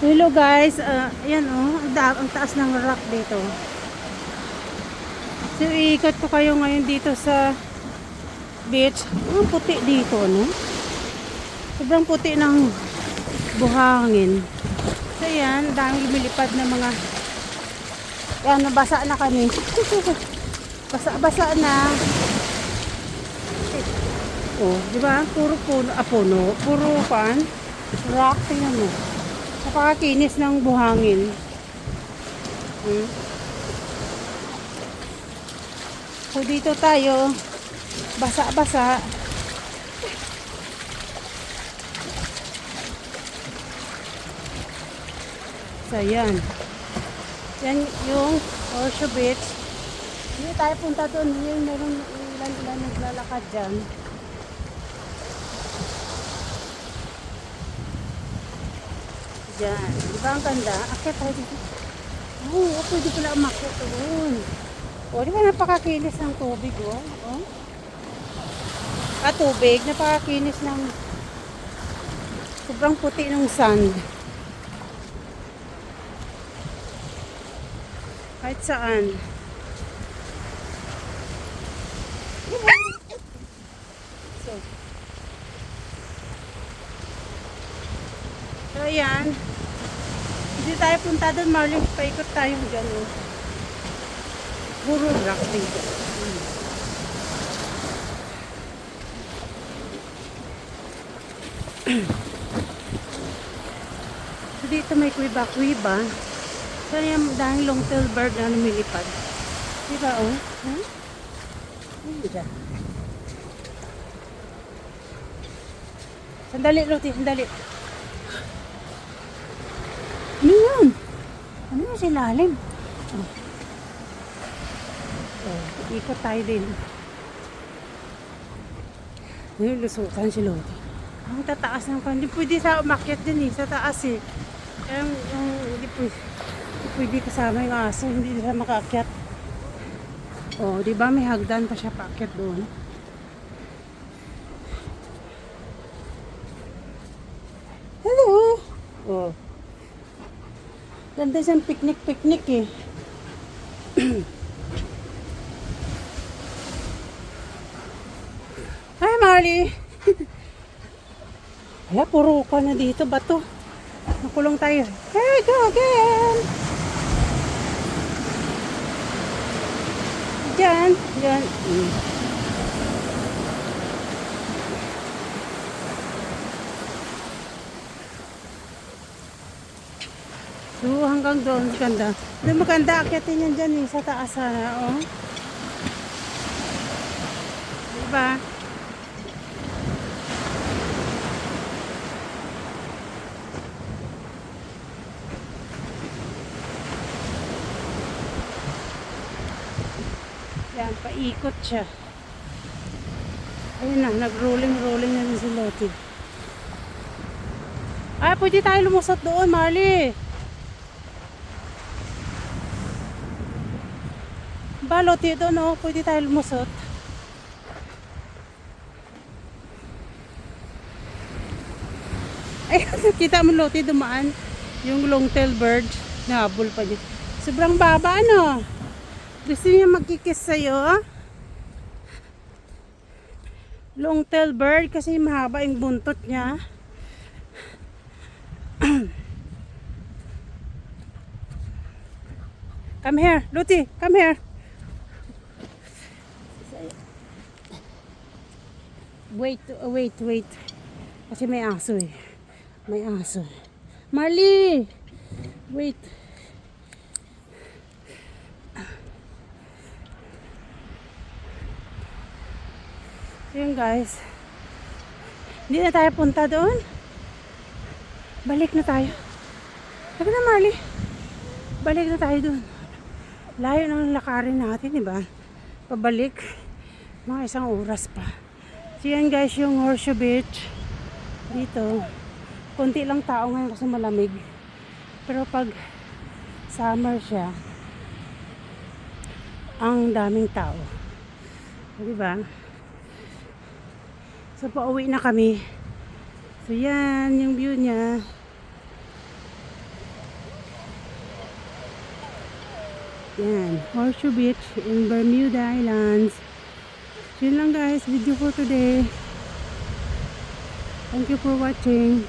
Hello guys, ayan oh, ang taas ng rock dito. So iikot ko kayo ngayon dito sa beach. Ang puti dito, no? Sobrang puti ng buhangin. So ayan, daming lumilipad na mga, yan, nabasa na kami. Basa-basa na. Oh, di ba? Puro puno, puro pan, rock, tingnan mo. Napakakinis ng buhangin. So dito tayo, basa-basa. So yan. Yan yung Horseshoe Beach. Hindi tayo punta doon. Yung meron ilan naglalakad dyan. Diyan. Di ba ang ganda? Akit tayo dito. Oo, pwede pala umakit doon. O, di ba napakakinis ng tubig, oh? Oh. Tubig, napakakinis ng sobrang puti ng sand. Kahit saan. So ayan. Hindi tayo punta doon, Marley. Paikot tayo dyan, oh. Puro rock dito. So dito may kuiba-kuiba. So yung dahil long-tailed bird na lumilipad. Diba, oh? Huh? Diba? Sandali, Loti, sandali. Ano yun? Ano yun sa ilalim? Oh. Oh, ikot tayo din. Ngayon, lusutan si Loti. Ang tataas ng pan. Hindi pwede sa umakyat din eh. Sa taas eh. Hindi pwede kasama yung aso. Hindi siya makaakyat. Oh, di ba may hagdan pa siya paakyat doon? Hello! Oh. Ganda siyang picnic eh. Hi, Marley! Wala, puro ka na dito. Bato. Nakulong tayo. Hey, go again! Diyan. Diyan. So, hanggang doon. Ganda. Doon maganda. Akyatin yan dyan eh. Sa taas sana. Oh. Diba? Yan, paikot siya. Ayun na, nag-rolling na rin si Loti. Ay, pwede tayo lumusot doon, Marley. Ba, Loti doon, oh. Pwede tayo lumusot. Ay, kita mo, Loti, dumaan. Yung long-tailed bird. Nahabol pa niya. Sobrang baba, ano? Gusto niya magkikis sa'yo? Long-tailed bird kasi mahaba yung buntot niya. Come here, Luti, come here. Wait. Kasi may aso eh. May aso. Marley! Wait. Yun guys. Hindi na tayo punta doon. Balik na tayo. Sabi na, Marley. Balik na tayo doon. Layo ng lakarin natin, diba? Pabalik. Mga 1 oras pa. So yan guys, yung Horseshoe Beach. Dito. Konti lang tao ngayon kasi malamig. Pero pag summer siya, ang daming tao. Diba? So pauwi na kami. So yan yung view niya. Yan, Horseshoe Beach in Bermuda Islands. Yun lang guys, video for today. Thank you for watching.